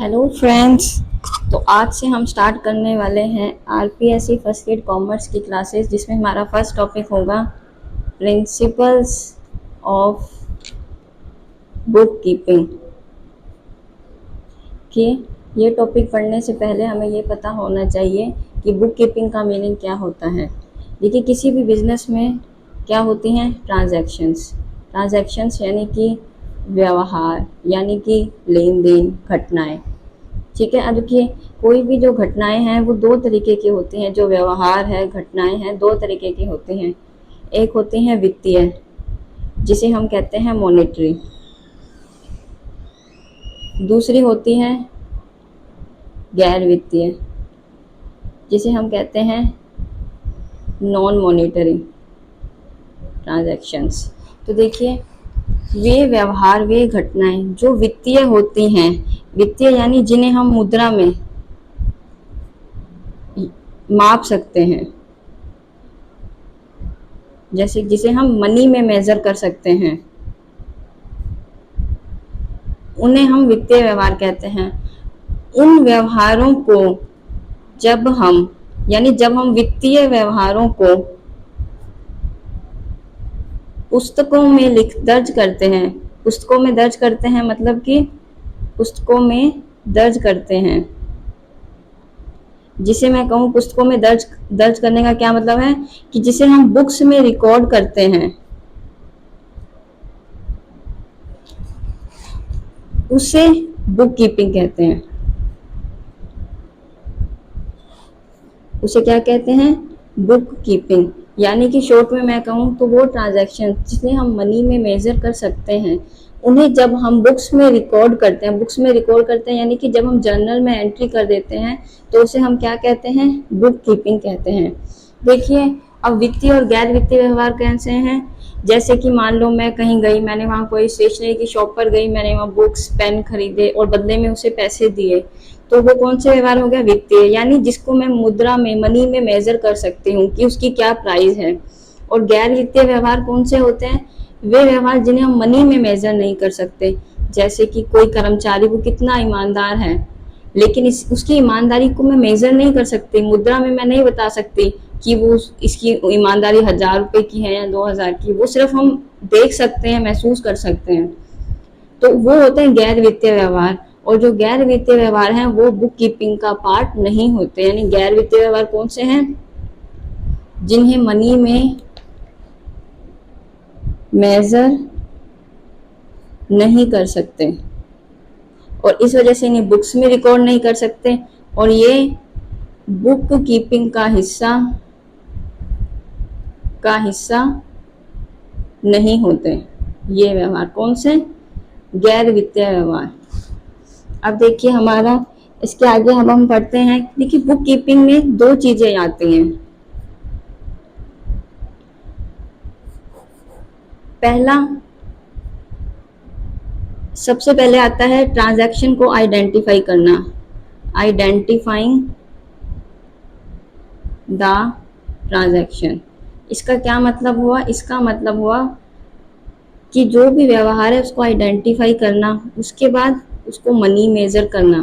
Hello friends. तो आज से हम स्टार्ट करने वाले हैं आरपीएससी फर्स्ट एड कॉमर्स की क्लासेस, जिसमें हमारा फर्स्ट टॉपिक होगा प्रिंसिपल्स ऑफ बुक कीपिंग। कि ये टॉपिक पढ़ने से पहले हमें ये पता होना चाहिए कि बुक कीपिंग का मीनिंग क्या होता है। देखिए, किसी भी बिजनेस में क्या होती हैं ट्रांजैक्शंस यानी कि व्यवहार, यानी कि लेन देन, घटनाएं। ठीक है। अब देखिए, कोई भी जो घटनाएं हैं वो दो तरीके की होती हैं। जो व्यवहार है, घटनाएं हैं, दो तरीके की होती हैं। एक होती हैं वित्तीय, जिसे हम कहते हैं मॉनेटरी। दूसरी होती है गैर वित्तीय, जिसे हम कहते हैं नॉन मॉनेटरी ट्रांजैक्शंस। तो देखिए, वे व्यवहार, वे घटनाएं जो वित्तीय होती हैं, वित्तीय यानी जिन्हें हम मुद्रा में माप सकते हैं, जैसे जिसे हम मनी में मेजर कर सकते हैं, उन्हें हम वित्तीय व्यवहार कहते हैं। उन व्यवहारों को जब हम वित्तीय व्यवहारों को पुस्तकों में दर्ज करते हैं। पुस्तकों में दर्ज करते हैं मतलब कि पुस्तकों में दर्ज करते हैं, जिसे मैं कहूँ पुस्तकों में दर्ज करने का क्या मतलब है कि जिसे हम बुक्स में रिकॉर्ड करते हैं, उसे बुक कीपिंग कहते हैं। उसे क्या कहते हैं? Book keeping. यानी कि शॉर्ट में मैं कहूँ तो वो ट्रांजैक्शन जिसे हम मनी में मेजर कर सकते हैं, उन्हें जब हम बुक्स में रिकॉर्ड करते हैं, यानी कि जब हम जर्नल में एंट्री कर देते हैं, तो उसे हम क्या कहते हैं? बुक कीपिंग कहते हैं। देखिए, अब वित्तीय और गैर वित्तीय व्यवहार कैसे हैं? जैसे कि मान लो मैं कहीं गई, मैंने वहाँ कोई स्टेशनरी की शॉप पर गई, मैंने वहाँ बुक्स पेन खरीदे और बदले में उसे पैसे दिए, तो वो कौन सा व्यवहार हो गया? वित्तीय, यानी जिसको मैं मुद्रा में, मनी में मेजर कर सकती हूँ कि उसकी क्या प्राइस है। और गैर वित्तीय व्यवहार कौन से होते हैं? वे व्यवहार जिन्हें हम मनी में मेजर नहीं कर सकते। जैसे कि कोई कर्मचारी वो कितना ईमानदार है, लेकिन उसकी ईमानदारी को मैं मेजर नहीं कर सकती, मुद्रा में मैं नहीं बता सकती कि वो इसकी ईमानदारी 1,000 रुपए की है या 2,000 की। वो सिर्फ हम देख सकते हैं, महसूस कर सकते हैं। तो वो होते हैं गैर वित्तीय व्यवहार। और जो गैर वित्तीय व्यवहार हैं वो बुक कीपिंग का पार्ट नहीं होते। यानी गैर वित्तीय व्यवहार कौन से हैं? जिन्हें मनी में मेजर नहीं कर सकते और इस वजह से इन्हें बुक्स में रिकॉर्ड नहीं कर सकते, और ये बुक कीपिंग का हिस्सा नहीं होते। ये व्यवहार कौन से? गैर वित्तीय व्यवहार। अब देखिए, हमारा इसके आगे हम पढ़ते हैं। देखिए, बुक कीपिंग में दो चीजें आती हैं। पहला, सबसे पहले आता है ट्रांजैक्शन को आइडेंटिफाई करना, आइडेंटिफाइंग द ट्रांजैक्शन। इसका क्या मतलब हुआ? इसका मतलब हुआ कि जो भी व्यवहार है उसको आइडेंटिफाई करना, उसके बाद उसको मनी मेजर करना,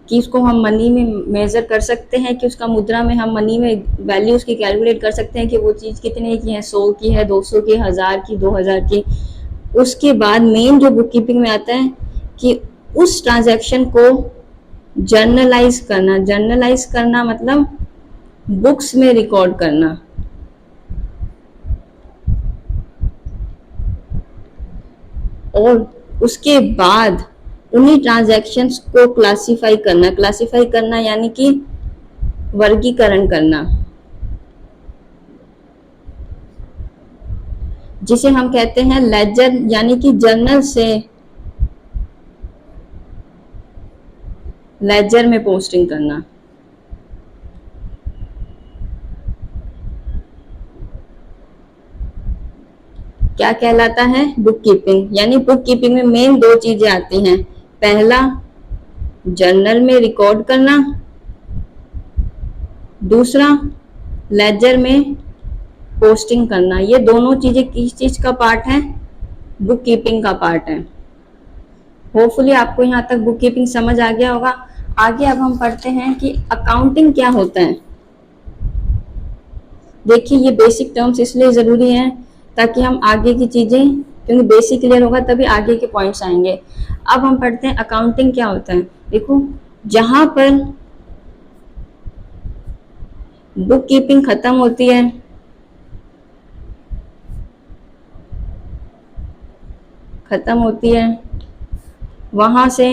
कि उसको हम मनी में मेजर कर सकते हैं, कि उसका मुद्रा में हम मनी में वैल्यू उसकी कैलकुलेट कर सकते हैं कि वो चीज़ कितने की है, 100 की है, 200 की, 1000 की, 2000 की। उसके बाद मेन जो बुक कीपिंग में आता है कि उस ट्रांजैक्शन को जर्नलाइज करना मतलब बुक्स में रिकॉर्ड करना। और उसके बाद उन्हीं ट्रांजैक्शंस को क्लासिफाई करना यानी कि वर्गीकरण करना, जिसे हम कहते हैं लेजर, यानी कि जर्नल से लेजर में पोस्टिंग करना। क्या कहलाता है? Book keeping. यानी बुक कीपिंग में मेन दो चीजें आती हैं। पहला, जर्नल में रिकॉर्ड करना, दूसरा लेजर में पोस्टिंग करना। ये दोनों चीजें किस चीज का पार्ट है? बुक कीपिंग का पार्ट है। होपफुली आपको यहाँ तक बुक कीपिंग समझ आ गया होगा। आगे अब हम पढ़ते हैं कि अकाउंटिंग क्या होता है। देखिए ये बेसिक टर्म्स इसलिए ज़रूरी हैं ताकि हम आगे की चीज़ें, क्योंकि बेसिक क्लियर होगा तभी आगे के पॉइंट्स आएंगे। अब हम पढ़ते हैं अकाउंटिंग क्या होता है। देखो जहाँ पर बुक कीपिंग खत्म होती है, वहाँ से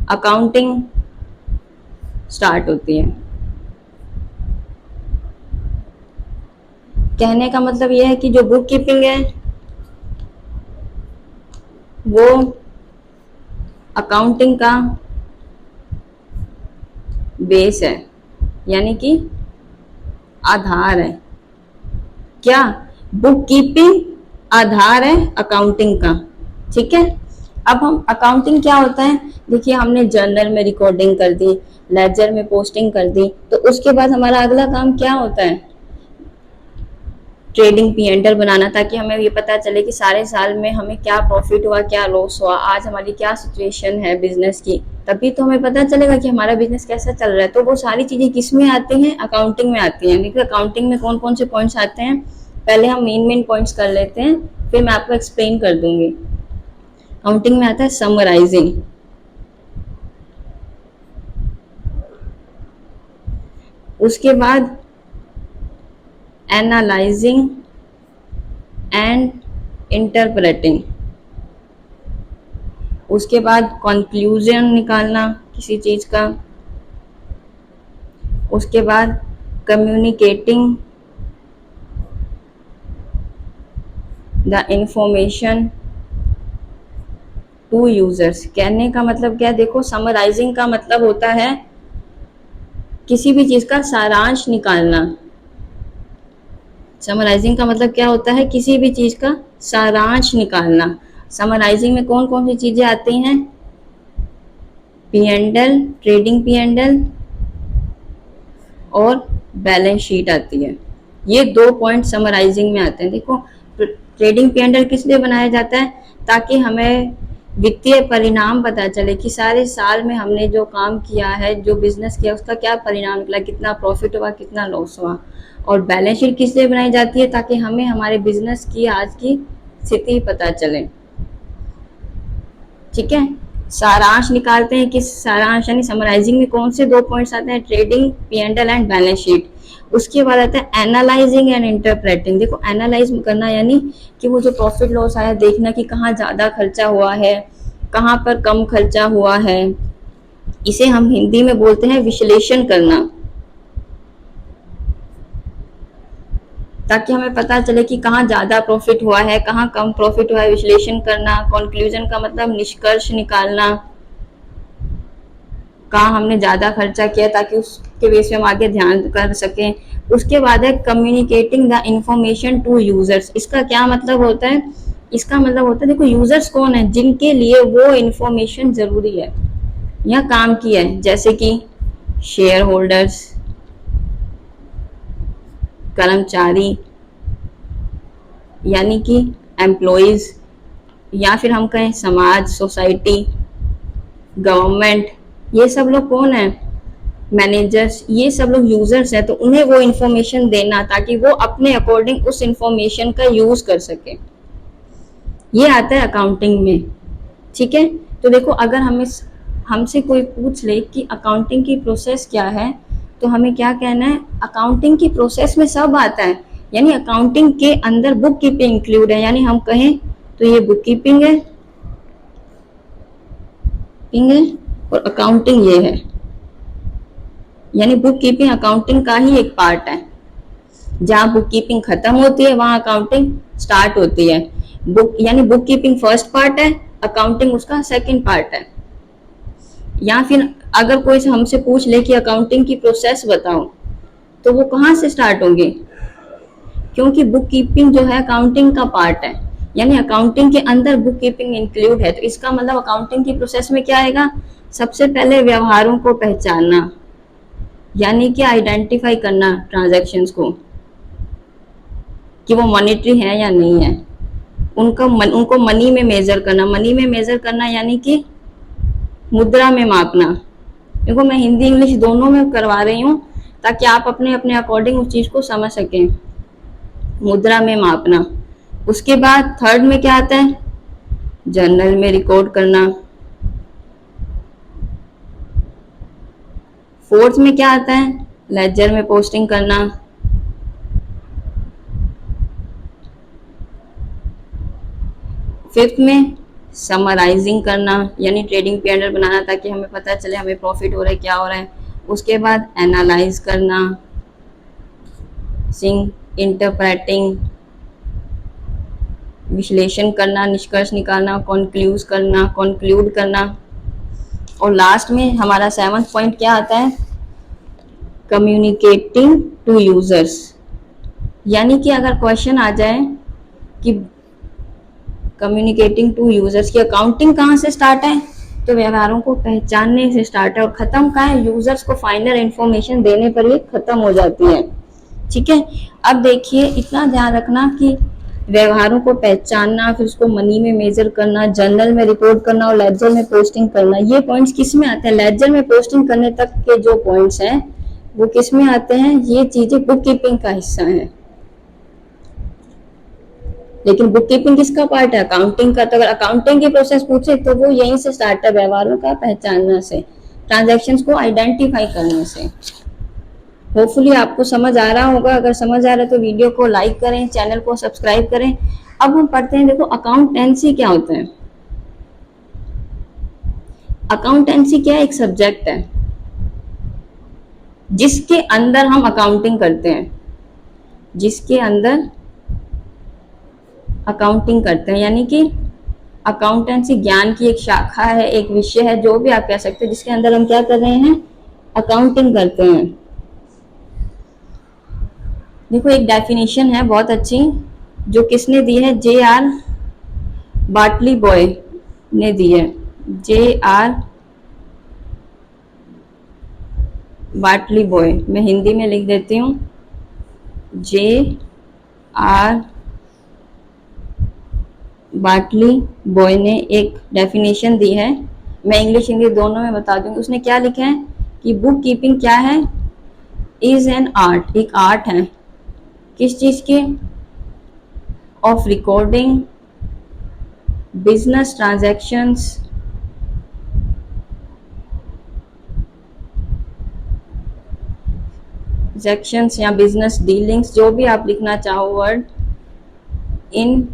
अकाउंटिंग स्टार्ट होती है। कहने का मतलब यह है कि जो बुक कीपिंग है वो अकाउंटिंग का बेस है, यानी कि आधार है। क्या? बुक कीपिंग आधार है अकाउंटिंग का। ठीक है। अब हम अकाउंटिंग क्या होता है, देखिए हमने जर्नल में रिकॉर्डिंग कर दी, लेजर में पोस्टिंग कर दी, तो उसके बाद हमारा अगला काम क्या होता है, ट्रेडिंग पी&एल बनाना, ताकि हमें ये पता चले कि सारे साल में हमें क्या प्रॉफिट हुआ, क्या लॉस हुआ, आज हमारी क्या सिचुएशन है बिजनेस की, तभी तो हमें पता चलेगा कि हमारा बिजनेस कैसा चल रहा है। तो वो सारी चीजें किस में आती हैं, अकाउंटिंग में आती हैं। देखिए अकाउंटिंग में कौन कौन से पॉइंट्स आते हैं, पहले हम मेन पॉइंट्स कर लेते हैं, फिर मैं आपको एक्सप्लेन कर दूंगी। अकाउंटिंग में आता है समराइजिंग, उसके बाद एनालाइजिंग एंड इंटरप्रेटिंग, उसके बाद कंक्लूजन निकालना किसी चीज का, उसके बाद communicating the information to users. कहने का मतलब क्या है, देखो समराइजिंग का मतलब होता है किसी भी चीज का सारांश निकालना। समराइजिंग का मतलब क्या होता है, किसी भी चीज का सारांश निकालना। समराइजिंग में कौन कौन सी चीजें आती हैं, पी&एल, ट्रेडिंग पी&एल और बैलेंस शीट आती है। ये 2 पॉइंट समराइजिंग में आते हैं। देखो ट्रेडिंग पी&एल किस लिए बनाया जाता है, ताकि हमें वित्तीय परिणाम पता चले कि सारे साल में हमने जो काम किया है, जो बिजनेस किया, उसका क्या परिणाम निकला, कितना प्रॉफिट हुआ, कितना लॉस हुआ। और बैलेंस शीट किस लिए बनाई जाती है, ताकि हमें हमारे बिजनेस की आज की स्थिति पता चले। ठीक है। सारांश निकालते हैं, किस सारांश यानी समराइजिंग में कौन से 2 पॉइंट्स आते हैं, trading P&L and balance sheet. उसके बाद आता है एनालाइजिंग एंड इंटरप्रेटिंग। देखो एनालाइज करना यानी कि वो जो प्रॉफिट लॉस आया, देखना कि कहाँ ज्यादा खर्चा हुआ है, कहाँ पर कम खर्चा हुआ है। इसे हम हिंदी में बोलते हैं विश्लेषण करना, ताकि हमें पता चले कि कहाँ ज्यादा प्रॉफिट हुआ है, कहाँ कम प्रॉफिट हुआ है। विश्लेषण करना, कंक्लूजन का मतलब निष्कर्ष निकालना, कहाँ हमने ज्यादा खर्चा किया, ताकि उसके बेस पे हम आगे ध्यान कर सकें। उसके बाद है communicating the information to users. इसका क्या मतलब होता है, इसका मतलब होता है देखो यूजर्स कौन है, जिनके लिए वो इंफॉर्मेशन जरूरी है या काम की है, जैसे कि शेयर होल्डर्स, कर्मचारी यानी कि एम्प्लॉइज, या फिर हम कहें समाज, सोसाइटी, गवर्नमेंट, ये सब लोग कौन है, मैनेजर्स, ये सब लोग यूजर्स हैं। तो उन्हें वो इंफॉर्मेशन देना ताकि वो अपने अकॉर्डिंग उस इंफॉर्मेशन का यूज कर सके, ये आता है अकाउंटिंग में। ठीक है। तो देखो अगर हमें हमसे कोई पूछ ले कि अकाउंटिंग की प्रोसेस क्या है, तो हमें क्या कहना है, अकाउंटिंग की प्रोसेस में सब आता है, यानी अकाउंटिंग के अंदर बुक कीपिंग इंक्लूड है। यानी हम कहें तो ये बुक कीपिंग है, और अकाउंटिंग ये है, यानी बुक कीपिंग अकाउंटिंग का ही एक पार्ट है। जहाँ बुक कीपिंग खत्म होती है वहां अकाउंटिंग स्टार्ट होती है। बुक यानी बुक कीपिंग फर्स्ट पार्ट है, अकाउंटिंग उसका सेकंड पार्ट है। या फिर अगर कोई हमसे पूछ ले कि अकाउंटिंग की प्रोसेस बताओ, तो वो कहाँ से स्टार्ट होंगे, क्योंकि बुक कीपिंग जो है अकाउंटिंग का पार्ट है, यानी अकाउंटिंग के अंदर बुक कीपिंग इंक्लूड है। तो इसका मतलब अकाउंटिंग की प्रोसेस में क्या आएगा, सबसे पहले व्यवहारों को पहचानना, यानी कि आइडेंटिफाई करना ट्रांजैक्शंस को कि वो मॉनेटरी है या नहीं है। उनको मनी में मेजर करना। मनी में मेजर करना यानी कि मुद्रा में मापना। देखो मैं हिंदी इंग्लिश दोनों में करवा रही हूँ ताकि आप अपने अपने अकॉर्डिंग उस चीज को समझ सकें। मुद्रा में मापना। उसके बाद थर्ड में क्या आता है? जर्नल में रिकॉर्ड करना। फोर्थ में क्या आता है? लेजर में पोस्टिंग करना। फिफ्थ में समराइजिंग करना यानी ट्रेडिंग पैनल बनाना ताकि हमें पता चले हमें प्रॉफिट हो रहा है क्या हो रहा है। उसके बाद एनालाइज करना, इंटरप्रेटिंग विश्लेषण करना, निष्कर्ष निकालना, कंक्लूड करना। और लास्ट में हमारा 7वां पॉइंट क्या आता है? Communicating to users. यानी कि अगर क्वेश्चन आ जाए कि कम्युनिकेटिंग टू यूजर्स की अकाउंटिंग कहाँ से स्टार्ट है, तो व्यवहारों को पहचानने से स्टार्ट है और खत्म कहाँ है? यूजर्स को फाइनल इंफॉर्मेशन देने पर ये खत्म हो जाती है। ठीक है। अब देखिए इतना ध्यान रखना कि व्यवहारों को पहचानना, फिर उसको मनी में मेजर करना, जर्नल में रिपोर्ट करना और लेजर में पोस्टिंग करना, ये पॉइंट्स किस में आते हैं? लेजर में पोस्टिंग करने तक के जो पॉइंट्स हैं वो किस में आते हैं? ये चीजें बुक कीपिंग का हिस्सा है। लेकिन बुक कीपिंग किसका पार्ट है? अकाउंटिंग का। तो अगर अकाउंटिंग की प्रोसेस पूछे तो वो यहीं से स्टार्ट है, व्यवहारों का पहचानना से, ट्रांजैक्शंस को आइडेंटिफाई करने से। होपफुली आपको समझ आ रहा होगा। अगर समझ आ रहा है तो वीडियो को लाइक करें, चैनल को सब्सक्राइब करें। अब हम पढ़ते हैं, देखो अकाउंटेंसी क्या होता है। अकाउंटेंसी क्या है? एक सब्जेक्ट है जिसके अंदर हम अकाउंटिंग करते हैं, जिसके अंदर अकाउंटिंग करते हैं। यानी कि अकाउंटेंसी ज्ञान की एक शाखा है, एक विषय है, जो भी आप कह सकते हैं, जिसके अंदर हम क्या कर रहे हैं? अकाउंटिंग करते हैं। देखो एक डेफिनेशन है बहुत अच्छी, जो किसने दी है? J.R. बाटली बॉय ने दी है। J.R. बाटली बॉय, मैं हिंदी में लिख देती हूँ। J.R. बाटली बॉय ने एक डेफिनेशन दी है, मैं इंग्लिश हिंदी दोनों में बता दूंगी। उसने क्या लिखा है कि बुक कीपिंग क्या है? इज एन आर्ट, एक आर्ट है। किस चीज के? Of recording business transactions, transactions या बिजनेस डीलिंग्स, जो भी आप लिखना चाहो word, in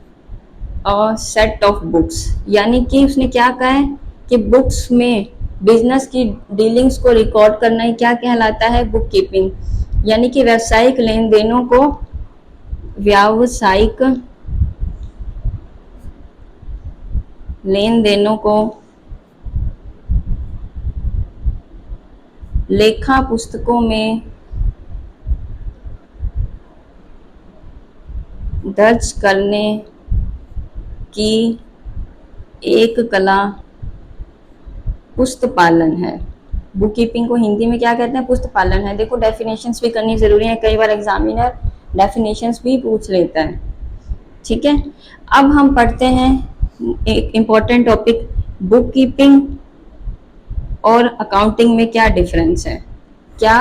a set of books. यानी कि उसने क्या कहा है कि बुक्स में बिजनेस की डीलिंग्स को रिकॉर्ड करना ही क्या कहलाता है? Book keeping. यानी कि व्यावसायिक लेन देनों को, व्यावसायिक लेन देनों को लेखा पुस्तकों में दर्ज करने की एक कला पुस्तपालन है। बुक कीपिंग को हिंदी में क्या कहते हैं? पुस्तपालन है। देखो डेफिनेशंस भी करनी जरूरी है, कई बार एग्जामिनर डेफिनेशंस भी पूछ लेता है। ठीक है। अब हम पढ़ते हैं एक इम्पॉर्टेंट टॉपिक, बुक कीपिंग और अकाउंटिंग में क्या डिफरेंस है, क्या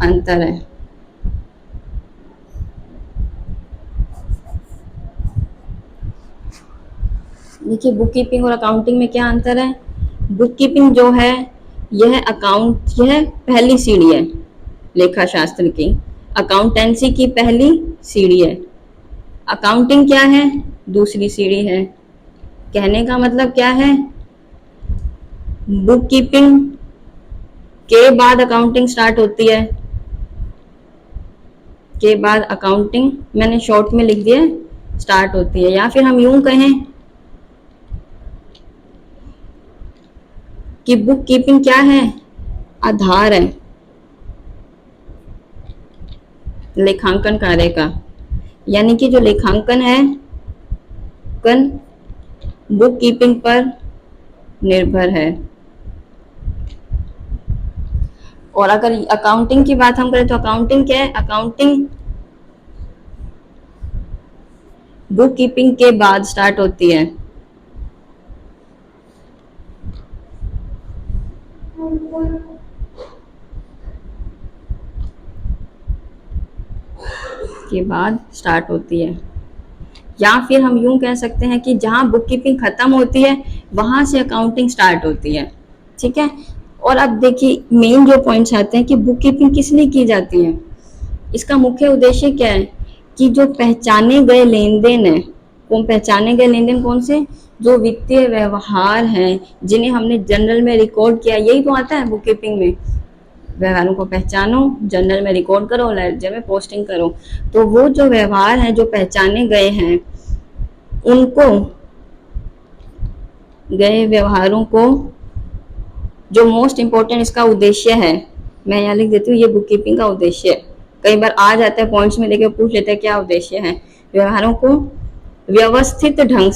अंतर है। देखिए बुक कीपिंग और अकाउंटिंग में क्या अंतर है। बुक कीपिंग जो है यह पहली सीढ़ी है लेखा शास्त्र की, अकाउंटेंसी की पहली सीढ़ी है। अकाउंटिंग क्या है? दूसरी सीढ़ी है। कहने का मतलब क्या है? बुक कीपिंग के बाद अकाउंटिंग स्टार्ट होती है, के बाद अकाउंटिंग, मैंने शॉर्ट में लिख दिया, स्टार्ट होती है। या फिर हम यूं कहें कि बुक कीपिंग क्या है? आधार है लेखांकन कार्य का। यानी कि जो लेखांकन है कन बुक कीपिंग पर निर्भर है। और अगर अकाउंटिंग की बात हम करें तो अकाउंटिंग क्या है? अकाउंटिंग बुक कीपिंग के बाद स्टार्ट होती है। के बाद स्टार्ट होती है, या फिर हम यूं कह सकते हैं कि जहां बुक कीपिंग खत्म होती है वहां से अकाउंटिंग स्टार्ट होती है। ठीक है। और अब देखिए मेन जो पॉइंट्स आते हैं कि बुक कीपिंग किस लिए की जाती है। इसका मुख्य उद्देश्य क्या है कि जो पहचाने गए लेन देन है, कौन पहचाने गए लेन देन कौन से, जो वित्तीय व्यवहार हैं जिन्हें हमने जर्नल में रिकॉर्ड किया, यही तो आता है बुक कीपिंग में। व्यवहारों को पहचानो, जर्नल में रिकॉर्ड करो, लेजर में पोस्टिंग करो। तो वो जो व्यवहार हैं जो पहचाने गए हैं, उनको गए व्यवहारों को, जो मोस्ट इम्पोर्टेंट इसका उद्देश्य है, मैं यहाँ लिख देती हूँ, ये बुक कीपिंग का उद्देश्य है। कई बार आ जाता है पॉइंट्स में लेके पूछ लेते हैं क्या उद्देश्य है। व्यवहारों को व्यवस्थित ढंग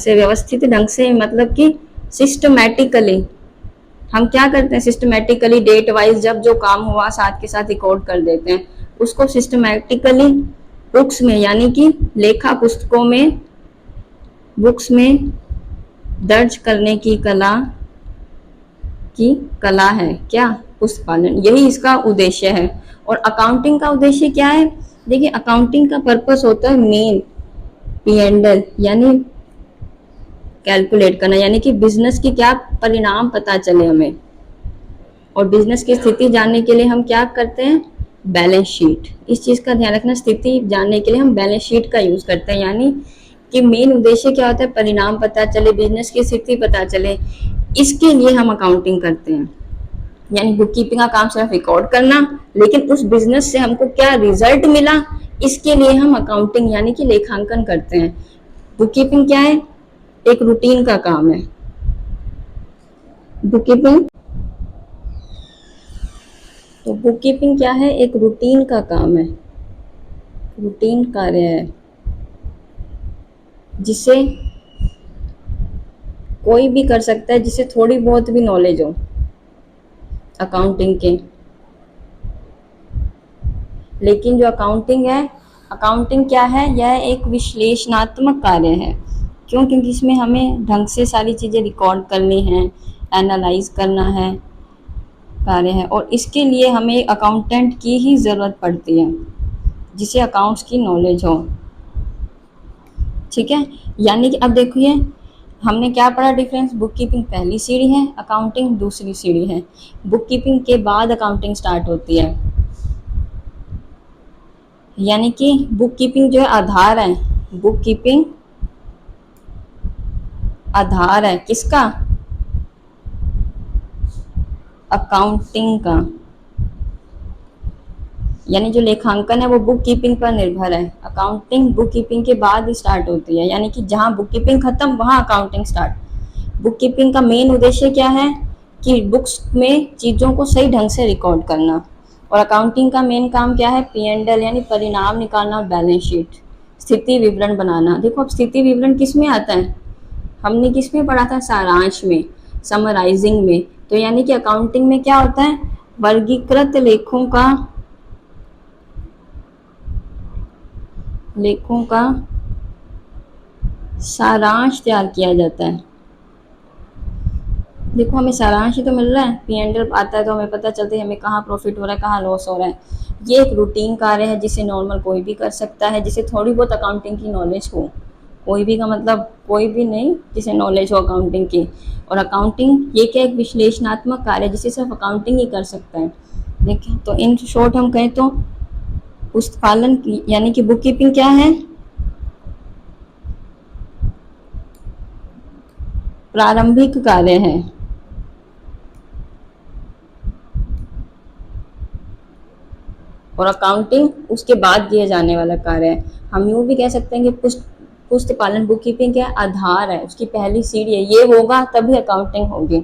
से मतलब कि सिस्टमैटिकली, हम क्या करते हैं सिस्टमैटिकली डेट वाइज जब जो काम हुआ साथ के साथ रिकॉर्ड कर देते हैं, उसको सिस्टमैटिकली बुक्स में यानी कि लेखा पुस्तकों में, बुक्स में दर्ज करने की कला है क्या, पुस्तक पालन, यही इसका उद्देश्य है। और अकाउंटिंग का उद्देश्य क्या है, देखिए अकाउंटिंग का पर्पस होता है मेन P&L यानी कैलकुलेट करना, यानी कि बिजनेस की क्या परिणाम पता चले हमें। और बिजनेस की स्थिति जानने के लिए हम क्या करते हैं, बैलेंस शीट। इस चीज का ध्यान रखना, स्थिति जानने के लिए हम बैलेंस शीट का यूज करते हैं। यानी कि मेन उद्देश्य क्या होता है, परिणाम पता चले, बिजनेस की स्थिति पता चले, इसके लिए हम अकाउंटिंग करते हैं। यानी बुक कीपिंग का काम सिर्फ रिकॉर्ड करना, लेकिन उस बिजनेस से हमको क्या रिजल्ट मिला, इसके लिए हम अकाउंटिंग यानी कि लेखांकन करते हैं। बुक कीपिंग क्या है, एक रूटीन का काम है। बुक कीपिंग, तो बुक कीपिंग क्या है, एक रूटीन का काम है, रूटीन कार्य है, जिसे कोई भी कर सकता है जिसे थोड़ी बहुत भी नॉलेज हो अकाउंटिंग के। लेकिन जो अकाउंटिंग है, अकाउंटिंग क्या है, यह एक विश्लेषणात्मक कार्य है। क्यों, क्योंकि इसमें हमें ढंग से सारी चीज़ें रिकॉर्ड करनी है, एनालाइज करना है कार्य है, और इसके लिए हमें अकाउंटेंट की ही ज़रूरत पड़ती है जिसे अकाउंट्स की नॉलेज हो। ठीक है। यानी कि अब देखिए हमने क्या पढ़ा डिफरेंस, बुक कीपिंग पहली सीढ़ी है, अकाउंटिंग दूसरी सीढ़ी है। बुक कीपिंग के बाद अकाउंटिंग स्टार्ट होती है। यानी कि बुक कीपिंग जो है आधार है, बुक कीपिंग आधार है किसका, अकाउंटिंग का। यानी जो लेखांकन है वो बुक कीपिंग पर निर्भर है। अकाउंटिंग बुक कीपिंग के बाद ही स्टार्ट होती है, यानी कि जहां बुक कीपिंग खत्म वहां अकाउंटिंग स्टार्ट। बुक कीपिंग का मेन उद्देश्य क्या है कि बुक्स में चीज़ों को सही ढंग से रिकॉर्ड करना, और अकाउंटिंग का मेन काम क्या है, P&L यानी परिणाम निकालना और बैलेंस शीट, स्थिति विवरण बनाना। देखो अब स्थिति विवरण किस में आता है, हमने किस में पढ़ा था, सारांश में, समराइजिंग में। तो यानी कि अकाउंटिंग में क्या होता है, वर्गीकृत लेखों का सारांश तैयार किया जाता है। देखो हमें सारांश ही तो मिल रहा है, P&L आता है तो हमें पता चलता है हमें कहाँ प्रॉफिट हो रहा है, कहाँ लॉस हो रहा है। ये एक रूटीन कार्य है जिसे नॉर्मल कोई भी कर सकता है, जिसे थोड़ी बहुत अकाउंटिंग की नॉलेज हो। कोई भी का मतलब कोई भी नहीं, जिसे नॉलेज हो अकाउंटिंग की। और अकाउंटिंग ये क्या, एक विश्लेषणात्मक कार्य है जिसे सिर्फ अकाउंटिंग ही कर सकता है। देखिए तो इन शॉर्ट हम कहें तो पुस्तकालन की यानी कि बुक कीपिंग क्या है, प्रारंभिक कार्य है, और अकाउंटिंग उसके बाद किए जाने वाला कार्य है। हम यूँ भी कह सकते हैं कि पुस्तकालन बुक कीपिंग क्या आधार है, उसकी पहली सीढ़ी है, ये होगा तभी अकाउंटिंग होगी।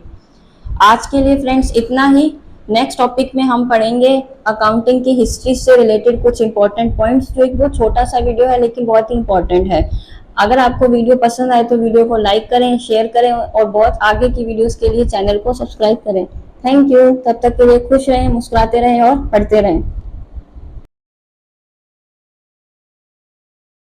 आज के लिए फ्रेंड्स इतना ही। नेक्स्ट टॉपिक में हम पढ़ेंगे अकाउंटिंग की हिस्ट्री से रिलेटेड कुछ इंपॉर्टेंट पॉइंट्स, जो एक बहुत छोटा सा वीडियो है लेकिन बहुत ही इंपॉर्टेंट है। अगर आपको वीडियो पसंद आए तो वीडियो को लाइक करें, शेयर करें, और बहुत आगे की वीडियोस के लिए चैनल को सब्सक्राइब करें। Thank you. तब तक के लिए खुश रहें, मुस्कुराते रहें और पढ़ते रहें।